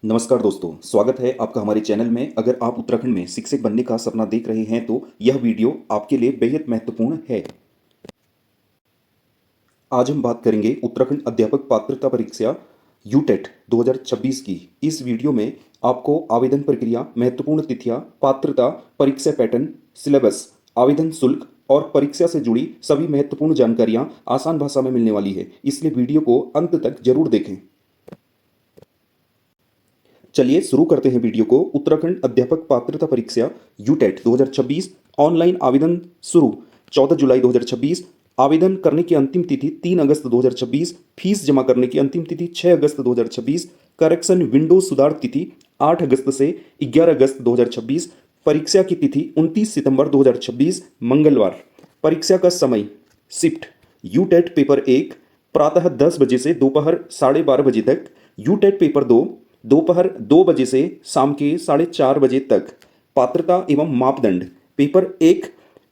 नमस्कार दोस्तों, स्वागत है आपका हमारे चैनल में। अगर आप उत्तराखंड में शिक्षक बनने का सपना देख रहे हैं तो यह वीडियो आपके लिए बेहद महत्वपूर्ण है। आज हम बात करेंगे उत्तराखंड अध्यापक पात्रता परीक्षा यूटेट 2026 की। इस वीडियो में आपको आवेदन प्रक्रिया, महत्वपूर्ण तिथियां, पात्रता, परीक्षा पैटर्न, सिलेबस, आवेदन शुल्क और परीक्षा से जुड़ी सभी महत्वपूर्ण जानकारियां आसान भाषा में मिलने वाली है, इसलिए वीडियो को अंत तक जरूर देखें। चलिए शुरू करते हैं वीडियो को। उत्तराखंड अध्यापक पात्रता परीक्षा यूटेट 2026 ऑनलाइन आवेदन शुरू 14 जुलाई 2026। आवेदन करने की अंतिम तिथि 3 अगस्त 2026। फीस जमा करने की अंतिम तिथि 6 अगस्त 2026। करेक्शन विंडो सुधार तिथि 8 अगस्त से 11 अगस्त 2026। परीक्षा की तिथि 29 सितंबर 2026 मंगलवार। परीक्षा का समय शिफ्ट यूटेट पेपर 1 प्रातः 10 बजे से दोपहर 12:30 बजे तक। यूटेट पेपर 2 दोपहर 2 बजे से शाम के 4:30 बजे तक। पात्रता एवं मापदंड पेपर 1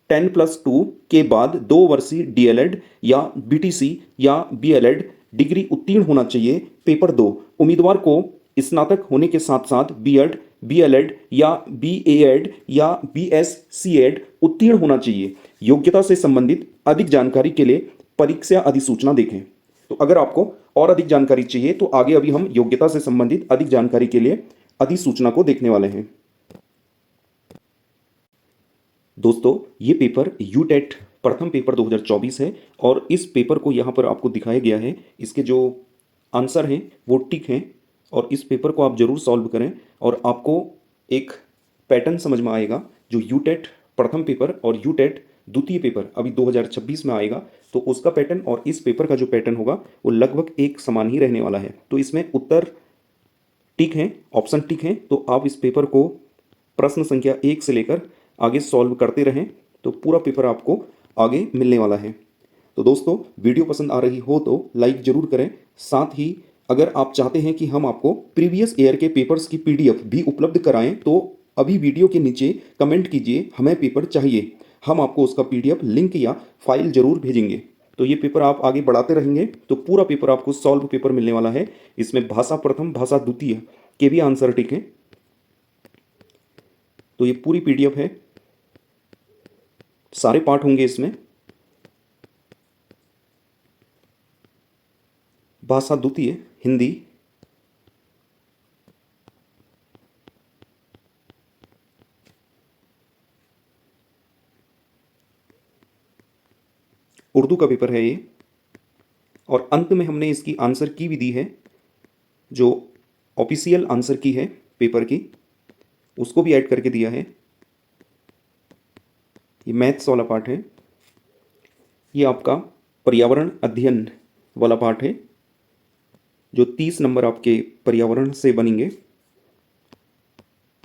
10+2 के बाद 2 वर्षीय डीएलएड या बीटीसी या बीएलएड डिग्री उत्तीर्ण होना चाहिए। पेपर 2 उम्मीदवार को स्नातक होने के साथ साथ बीएड, बीएलएड या बीएएड या बीएससीएड उत्तीर्ण होना चाहिए। योग्यता से संबंधित अधिक जानकारी के लिए परीक्षा अधिसूचना देखें। तो अगर आपको और अधिक जानकारी चाहिए तो आगे अभी हम योग्यता से संबंधित अधिक जानकारी के लिए अधिसूचना को देखने वाले हैं। दोस्तों, ये पेपर यूटेट प्रथम पेपर 2024 है और इस पेपर को यहाँ पर आपको दिखाया गया है। इसके जो आंसर हैं वो टिक हैं और इस पेपर को आप जरूर सॉल्व करें और आपको एक पैटर्न समझ में आएगा। जो यूटेट प्रथम पेपर और यूटेट द्वितीय पेपर अभी 2026 में आएगा तो उसका पैटर्न और इस पेपर का जो पैटर्न होगा वो लगभग एक समान ही रहने वाला है। तो इसमें उत्तर टिक हैं, ऑप्शन टिक हैं, तो आप इस पेपर को प्रश्न संख्या 1 से लेकर आगे सॉल्व करते रहें तो पूरा पेपर आपको आगे मिलने वाला है। तो दोस्तों, वीडियो पसंद आ रही हो तो लाइक जरूर करें। साथ ही अगर आप चाहते हैं कि हम आपको प्रीवियस ईयर के पेपर्स की पीडीएफ भी उपलब्ध कराएं तो अभी वीडियो के नीचे कमेंट कीजिए हमें पेपर चाहिए। हम आपको उसका पीडीएफ लिंक या फाइल जरूर भेजेंगे। तो ये पेपर आप आगे बढ़ाते रहेंगे तो पूरा पेपर आपको सॉल्व पेपर मिलने वाला है। इसमें भाषा प्रथम, भाषा द्वितीय के भी आंसर टिक हैं। तो ये पूरी पीडीएफ है, सारे पार्ट होंगे इसमें। भाषा द्वितीय हिंदी, उर्दू का पेपर है ये और अंत में हमने इसकी आंसर की भी दी है। जो ऑफिशियल आंसर की है पेपर की उसको भी ऐड करके दिया है। ये मैथ्स वाला पार्ट है। ये आपका पर्यावरण अध्ययन वाला पार्ट है जो 30 नंबर आपके पर्यावरण से बनेंगे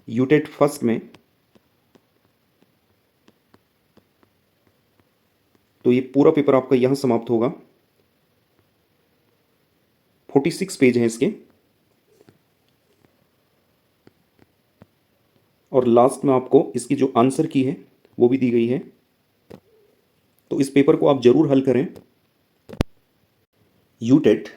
यूटेट फर्स्ट में। तो ये पूरा पेपर आपका यहां समाप्त होगा। 46 पेज हैं इसके और लास्ट में आपको इसकी जो आंसर की है वो भी दी गई है। तो इस पेपर को आप जरूर हल करें। यूटेट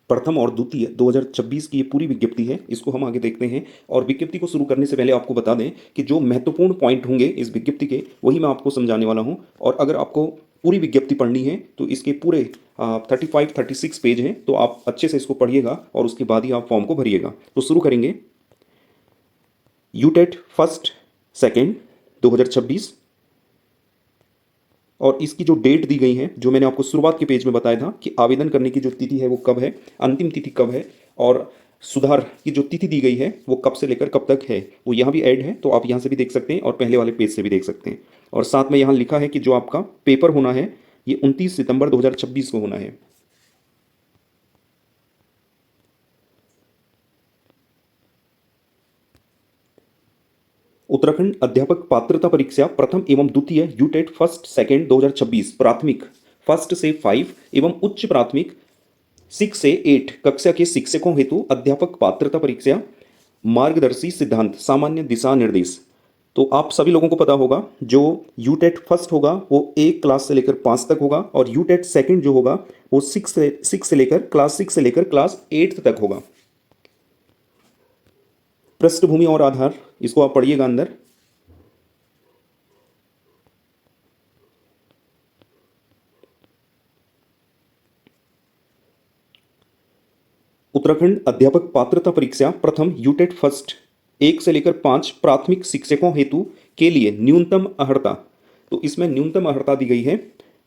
प्रथम और द्वितीय 2026 की ये पूरी विज्ञप्ति है, इसको हम आगे देखते हैं। और विज्ञप्ति को शुरू करने से पहले आपको बता दें कि जो महत्वपूर्ण पॉइंट होंगे इस विज्ञप्ति के वही मैं आपको समझाने वाला हूं। और अगर आपको पूरी विज्ञप्ति पढ़नी है तो इसके पूरे 35-36 पेज हैं, तो आप अच्छे से इसको पढ़िएगा और उसके बाद ही आप फॉर्म को भरिएगा। तो शुरू करेंगे। यूटेट फर्स्ट सेकेंड 2026 और इसकी जो डेट दी गई है, जो मैंने आपको शुरुआत के पेज में बताया था कि आवेदन करने की जो तिथि है वो कब है, अंतिम तिथि कब है और सुधार की जो तिथि दी गई है वो कब से लेकर कब तक है, वो यहाँ भी ऐड है। तो आप यहाँ से भी देख सकते हैं और पहले वाले पेज से भी देख सकते हैं। और साथ में यहाँ लिखा है कि जो आपका पेपर होना है ये 29 सितंबर 2026 को होना है। उत्तराखंड अध्यापक पात्रता परीक्षा प्रथम एवं द्वितीय यूटेट फर्स्ट सेकेंड 2026 प्राथमिक फर्स्ट से 5 एवं उच्च प्राथमिक 6 से 8 कक्षा के शिक्षकों हेतु अध्यापक पात्रता परीक्षा मार्गदर्शी सिद्धांत सामान्य दिशा निर्देश। तो आप सभी लोगों को पता होगा जो यूटेट फर्स्ट होगा वो 1 क्लास से लेकर 5 तक होगा और यूटेट सेकेंड जो होगा वो 6 से लेकर क्लास 6 से लेकर क्लास 8 तक होगा। पृष्ठभूमि और आधार, इसको आप पढ़िएगा अंदर। उत्तराखंड अध्यापक पात्रता परीक्षा प्रथम यूटेट फर्स्ट 1 से लेकर 5 प्राथमिक शिक्षकों हेतु के लिए न्यूनतम अर्हता। तो इसमें न्यूनतम अर्हता दी गई है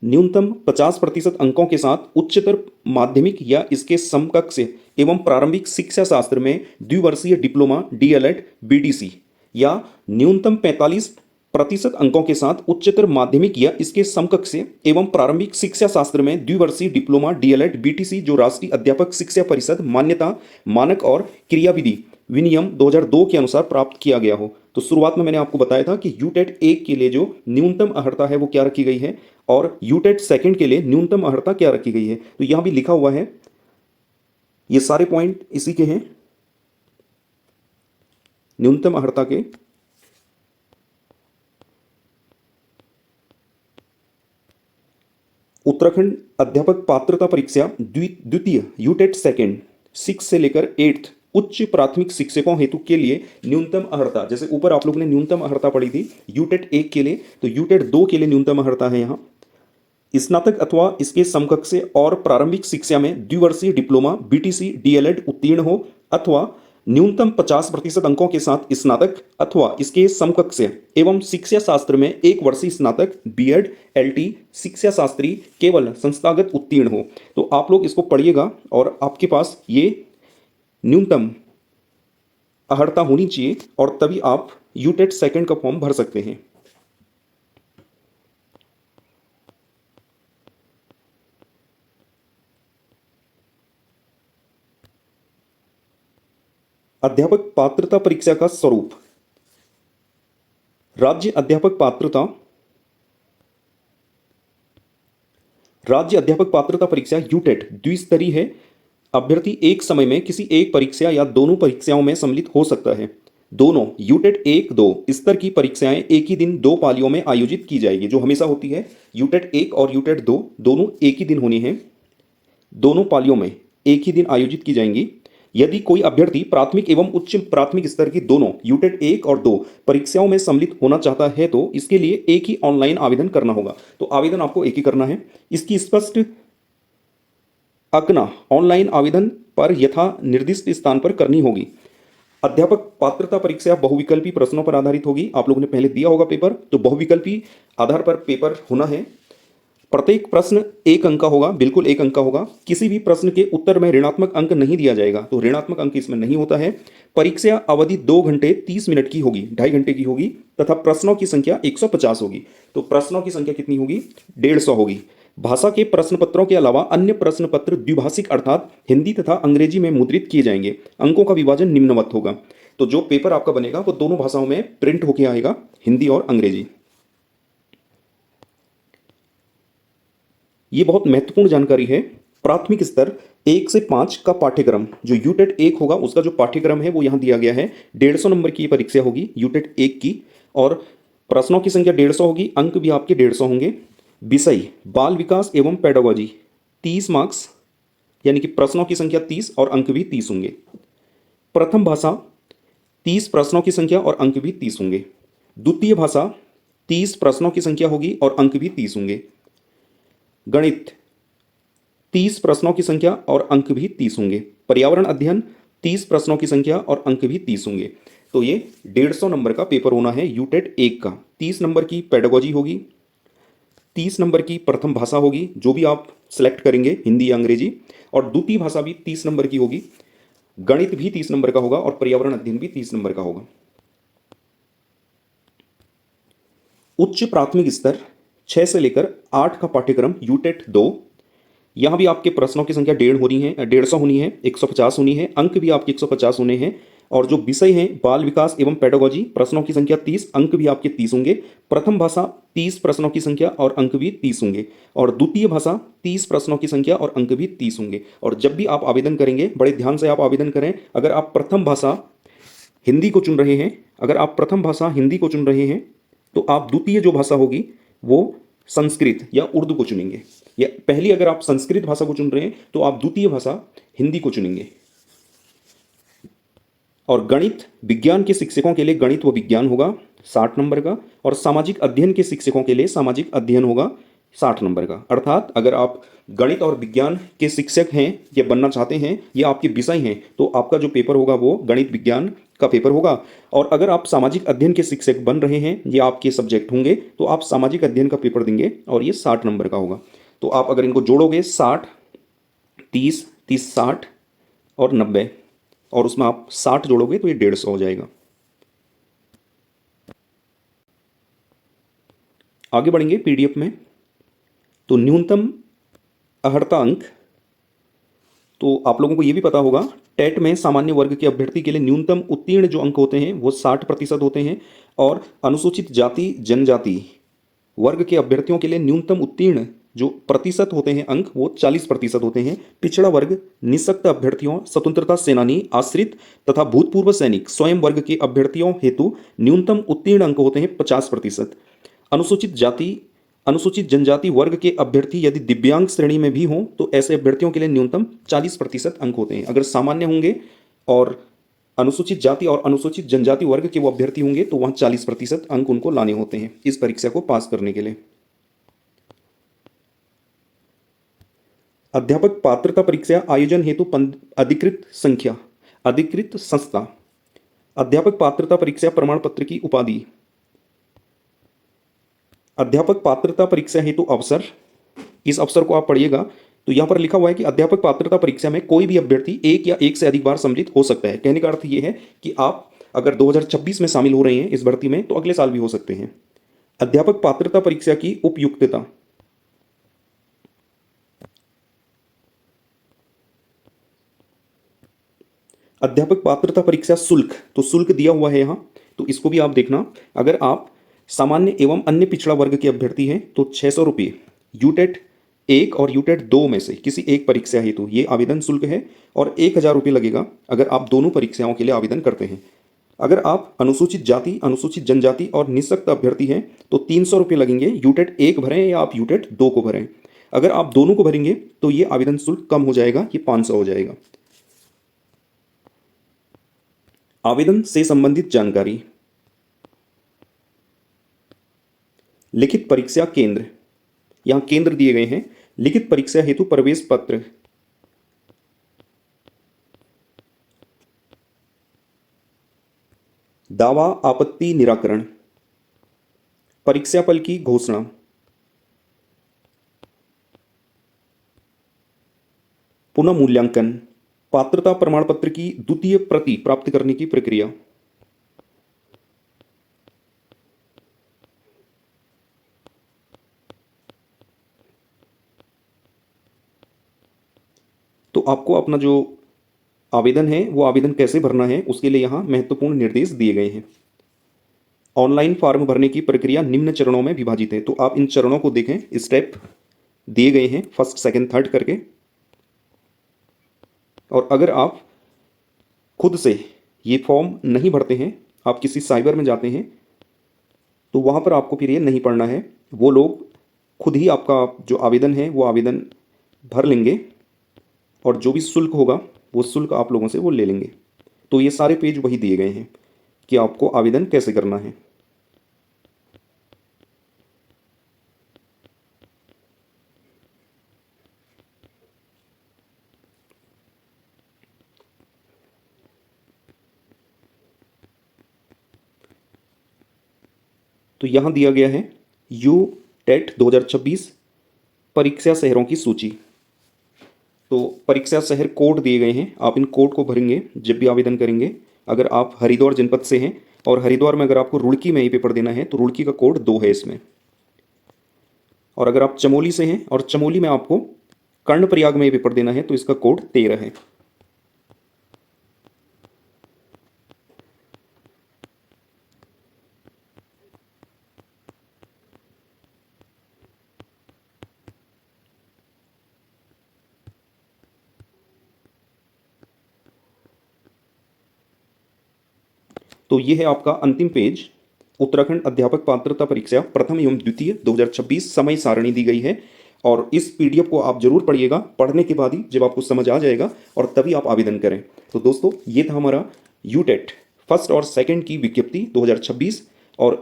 न्यूनतम 50% अंकों के साथ उच्चतर माध्यमिक या इसके समकक्ष एवं प्रारंभिक शिक्षा शास्त्र में द्विवर्षीय डिप्लोमा डीएलएड बीटीसी, या न्यूनतम 45% अंकों के साथ उच्चतर माध्यमिक या इसके समकक्ष एवं प्रारंभिक शिक्षा शास्त्र में द्विवर्षीय डिप्लोमा डीएलएड बीटीसी जो राष्ट्रीय अध्यापक शिक्षा परिषद मान्यता मानक और क्रियाविधि विनियम 2002 के अनुसार प्राप्त किया गया हो। तो शुरुआत में मैंने आपको बताया था कि यूटेट 1 के लिए जो न्यूनतम अर्हता है वो क्या रखी गई है और यूटेट सेकंड के लिए न्यूनतम अर्हता क्या रखी गई है। तो यहां भी लिखा हुआ है, ये सारे पॉइंट इसी के हैं न्यूनतम अर्हता के। उत्तराखंड अध्यापक पात्रता परीक्षा द्वितीय यूटेट सेकंड 6 से लेकर 8 उच्च प्राथमिक शिक्षकों हेतु के लिए न्यूनतम अर्हता, जैसे ऊपर आप लोगों ने न्यूनतम अर्हता पढ़ी थी यूटेट 1 के लिए, तो यूटेट 2 के लिए न्यूनतम अर्हता है यहाँ स्नातक अथवा इसके समकक्ष और प्रारंभिक शिक्षा में द्विवर्षीय डिप्लोमा बीटीसी डीएलएड उत्तीर्ण हो अथवा न्यूनतम 50% अंकों के साथ स्नातक अथवा इसके समकक्ष एवं शिक्षा शास्त्र में 1 वर्षीय स्नातक बीएड एलटी शिक्षा शास्त्री केवल संस्थागत उत्तीर्ण हो। तो आप लोग इसको पढ़िएगा और आपके पास ये न्यूनतम अर्हता होनी चाहिए और तभी आप यूटेट सेकंड का फॉर्म भर सकते हैं। अध्यापक पात्रता परीक्षा का स्वरूप। राज्य अध्यापक पात्रता परीक्षा यूटेट द्विस्तरीय है। अभ्यर्थी एक समय में किसी एक परीक्षा या दोनों परीक्षाओं में सम्मिलित हो सकता है। दोनों यूटेट 1-2 स्तर की परीक्षाएं एक ही दिन 2 पालियों में आयोजित की जाएगी, जो हमेशा होती है। यूटेट 1 और यूटेट 2 दोनों एक ही दिन होनी है, दोनों पालियों में एक ही दिन आयोजित की जाएंगी। यदि कोई अभ्यर्थी प्राथमिक एवं उच्च प्राथमिक स्तर की दोनों यूटेट 1 और 2 परीक्षाओं में सम्मिलित होना चाहता है तो इसके लिए एक ही ऑनलाइन आवेदन करना होगा। तो आवेदन आपको एक ही करना है। इसकी स्पष्ट आंकना ऑनलाइन आवेदन पर यथा निर्दिष्ट स्थान पर करनी होगी। अध्यापक पात्रता परीक्षा बहुविकल्पी प्रश्नों पर आधारित होगी। आप लोगों ने पहले दिया होगा पेपर, तो बहुविकल्पी आधार पर पेपर होना है। प्रत्येक प्रश्न 1 अंक का होगा, बिल्कुल 1 अंक का होगा। किसी भी प्रश्न के उत्तर में ऋणात्मक अंक नहीं दिया जाएगा, तो ऋणात्मक अंक इसमें नहीं होता है। परीक्षा अवधि 2 घंटे 30 मिनट की होगी, 2.5 घंटे की होगी, तथा प्रश्नों की संख्या 150 होगी। तो प्रश्नों की संख्या कितनी होगी? 150 होगी। भाषा के प्रश्न पत्रों के अलावा अन्य प्रश्न पत्र द्विभाषिक अर्थात हिंदी तथा अंग्रेजी में मुद्रित किए जाएंगे। अंकों का विभाजन निम्नवत होगा। तो जो पेपर आपका बनेगा वो दोनों भाषाओं में प्रिंट होकर आएगा, हिंदी और अंग्रेजी। ये बहुत महत्वपूर्ण जानकारी है। प्राथमिक स्तर 1 से 5 का पाठ्यक्रम जो यूटेट 1 होगा उसका जो पाठ्यक्रम है वो यहाँ दिया गया है। 150 नंबर की परीक्षा होगी यूटेट 1 की, और प्रश्नों की संख्या 150 होगी, अंक भी आपके 150 होंगे। विषय बाल विकास एवं पेडागोजी 30 मार्क्स, यानी कि प्रश्नों की संख्या 30 और अंक भी 30 होंगे। प्रथम भाषा 30 प्रश्नों की संख्या और अंक भी 30 होंगे। द्वितीय भाषा 30 प्रश्नों की संख्या होगी और अंक भी 30 होंगे। गणित 30 प्रश्नों की संख्या और अंक भी 30 होंगे। पर्यावरण अध्ययन 30 प्रश्नों की संख्या और अंक भी 30 होंगे। तो ये 150 नंबर का पेपर होना है यूटेट 1 का। 30 नंबर की पेडागोजी होगी, 30 नंबर की प्रथम भाषा होगी, जो भी आप सेलेक्ट करेंगे हिंदी या अंग्रेजी, और द्वितीय भाषा भी 30 नंबर की होगी। गणित भी 30 नंबर का होगा और पर्यावरण अध्ययन भी 30 नंबर का होगा। उच्च प्राथमिक स्तर 6 से लेकर 8 का पाठ्यक्रम यूटेट 2। यहां भी आपके प्रश्नों की संख्या 150 होनी है, 150 होनी है, अंक भी आपके 150 होने हैं। और जो विषय हैं बाल विकास एवं पेडागोजी, प्रश्नों की संख्या 30, अंक भी आपके 30 होंगे। प्रथम भाषा 30 प्रश्नों की संख्या और अंक भी 30 होंगे, और द्वितीय भाषा 30 प्रश्नों की संख्या और अंक भी 30 होंगे। और जब भी आप आवेदन करेंगे बड़े ध्यान से आप आवेदन करें। अगर आप प्रथम भाषा हिंदी को चुन रहे हैं, तो आप द्वितीय जो भाषा होगी वो संस्कृत या उर्दू को चुनेंगे। या पहली अगर आप संस्कृत भाषा को चुन रहे हैं तो आप द्वितीय भाषा हिंदी को चुनेंगे। और गणित विज्ञान के शिक्षकों के लिए गणित व विज्ञान होगा 60 नंबर का, और सामाजिक अध्ययन के शिक्षकों के लिए सामाजिक अध्ययन होगा 60 नंबर का। अर्थात अगर आप गणित और विज्ञान के शिक्षक हैं या बनना चाहते हैं, ये आपके विषय हैं, तो आपका जो पेपर होगा वो गणित विज्ञान का पेपर होगा। और अगर आप सामाजिक अध्ययन के शिक्षक बन रहे हैं, ये आपके सब्जेक्ट होंगे, तो आप सामाजिक अध्ययन का पेपर देंगे और ये 60 नंबर का होगा। तो आप अगर इनको जोड़ोगे 60, 30, 30, 60 और 90, और उसमें आप 60 जोड़ोगे तो ये 150 हो जाएगा। आगे बढ़ेंगे पीडीएफ में। तो न्यूनतम अर्हता अंक, तो आप लोगों को ये भी पता होगा टेट में सामान्य वर्ग के अभ्यर्थी के लिए न्यूनतम उत्तीर्ण जो अंक होते हैं वो 60% होते हैं, और अनुसूचित जाति जनजाति वर्ग के अभ्यर्थियों के लिए न्यूनतम उत्तीर्ण जो प्रतिशत होते हैं अंक वो 40% होते हैं। पिछड़ा वर्ग, निःशक्त अभ्यर्थियों, स्वतंत्रता सेनानी, आश्रित तथा भूतपूर्व सैनिक स्वयं वर्ग के अभ्यर्थियों हेतु न्यूनतम उत्तीर्ण अंक होते हैं 50%। अनुसूचित जाति, अनुसूचित जनजाति वर्ग के अभ्यर्थी यदि दिव्यांग श्रेणी में भी हों तो ऐसे अभ्यर्थियों के लिए न्यूनतम 40% अंक होते हैं। अगर सामान्य होंगे और अनुसूचित जाति और अनुसूचित जनजाति वर्ग के वो अभ्यर्थी होंगे तो वहाँ 40% अंक उनको लाने होते हैं इस परीक्षा को पास करने के लिए। अध्यापक पात्रता परीक्षा आयोजन हेतु अधिकृत संख्या, अधिकृत संस्था, अध्यापक पात्रता परीक्षा प्रमाण पत्र की उपाधि, अध्यापक पात्रता परीक्षा हेतु अवसर, इस अवसर को आप पढ़िएगा। तो यहां पर लिखा हुआ है कि अध्यापक पात्रता परीक्षा में कोई भी अभ्यर्थी एक या एक से अधिक बार सम्मिलित हो सकता है। कहने का अर्थ यह है कि आप अगर 2026 में शामिल हो रहे हैं इस भर्ती में तो अगले साल भी हो सकते हैं। अध्यापक पात्रता परीक्षा की उपयुक्तता, अध्यापक पात्रता परीक्षा शुल्क, तो शुल्क दिया हुआ है यहाँ, तो इसको भी आप देखना। अगर आप सामान्य एवं अन्य पिछड़ा वर्ग के अभ्यर्थी हैं तो 600 रुपये यूटेट 1 और यूटेट 2 में से किसी एक परीक्षा हेतु ये आवेदन शुल्क है, और 1000 रुपये लगेगा अगर आप दोनों परीक्षाओं के लिए आवेदन करते हैं। अगर आप अनुसूचित जाति, अनुसूचित जनजाति और निःशक्त अभ्यर्थी हैं तो 300 रुपये लगेंगे, यूटेट 1 भरें या आप यूटेट 2 को भरें। अगर आप दोनों को भरेंगे तो ये आवेदन शुल्क कम हो जाएगा, ये 500 हो जाएगा। आवेदन से संबंधित जानकारी, लिखित परीक्षा केंद्र, यहां केंद्र दिए गए हैं। लिखित परीक्षा हेतु प्रवेश पत्र, दावा आपत्ति निराकरण, परीक्षा फल की घोषणा, पुनः मूल्यांकन, पात्रता प्रमाण पत्र की द्वितीय प्रति प्राप्त करने की प्रक्रिया, तो आपको अपना जो आवेदन है वो आवेदन कैसे भरना है उसके लिए यहाँ महत्वपूर्ण निर्देश दिए गए हैं। ऑनलाइन फॉर्म भरने की प्रक्रिया निम्न चरणों में विभाजित है, तो आप इन चरणों को देखें, स्टेप दिए गए हैं फर्स्ट, सेकंड, थर्ड करके। और अगर आप खुद से ये फॉर्म नहीं भरते हैं, आप किसी साइबर में जाते हैं तो वहाँ पर आपको फिर ये नहीं पढ़ना है, वो लोग खुद ही आपका जो आवेदन है वो आवेदन भर लेंगे और जो भी शुल्क होगा वो शुल्क आप लोगों से वो ले लेंगे। तो ये सारे पेज वही दिए गए हैं कि आपको आवेदन कैसे करना है। तो यहाँ दिया गया है यू टेट 2026 परीक्षा शहरों की सूची। तो परीक्षा शहर कोड दिए गए हैं, आप इन कोड को भरेंगे जब भी आवेदन करेंगे। अगर आप हरिद्वार जनपद से हैं और हरिद्वार में अगर आपको रुड़की में ही पेपर देना है तो रुड़की का कोड 2 है इसमें। और अगर आप चमोली से हैं और चमोली में आपको कर्णप्रयाग में ही पेपर देना है तो इसका कोड 13 है। तो ये है आपका अंतिम पेज, उत्तराखंड अध्यापक पात्रता परीक्षा प्रथम एवं द्वितीय 2026 समय सारणी दी गई है। और इस पीडीएफ को आप जरूर पढ़िएगा, पढ़ने के बाद ही जब आपको समझ आ जाएगा और तभी आप आवेदन करें। तो दोस्तों ये था हमारा यूटेट फर्स्ट और सेकंड की विज्ञप्ति 2026। और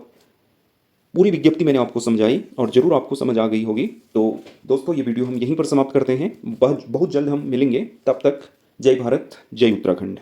पूरी विज्ञप्ति मैंने आपको समझाई और ज़रूर आपको समझ आ गई होगी। तो दोस्तों ये वीडियो हम यहीं पर समाप्त करते हैं। बहुत बहुत जल्द हम मिलेंगे। तब तक जय भारत, जय उत्तराखंड।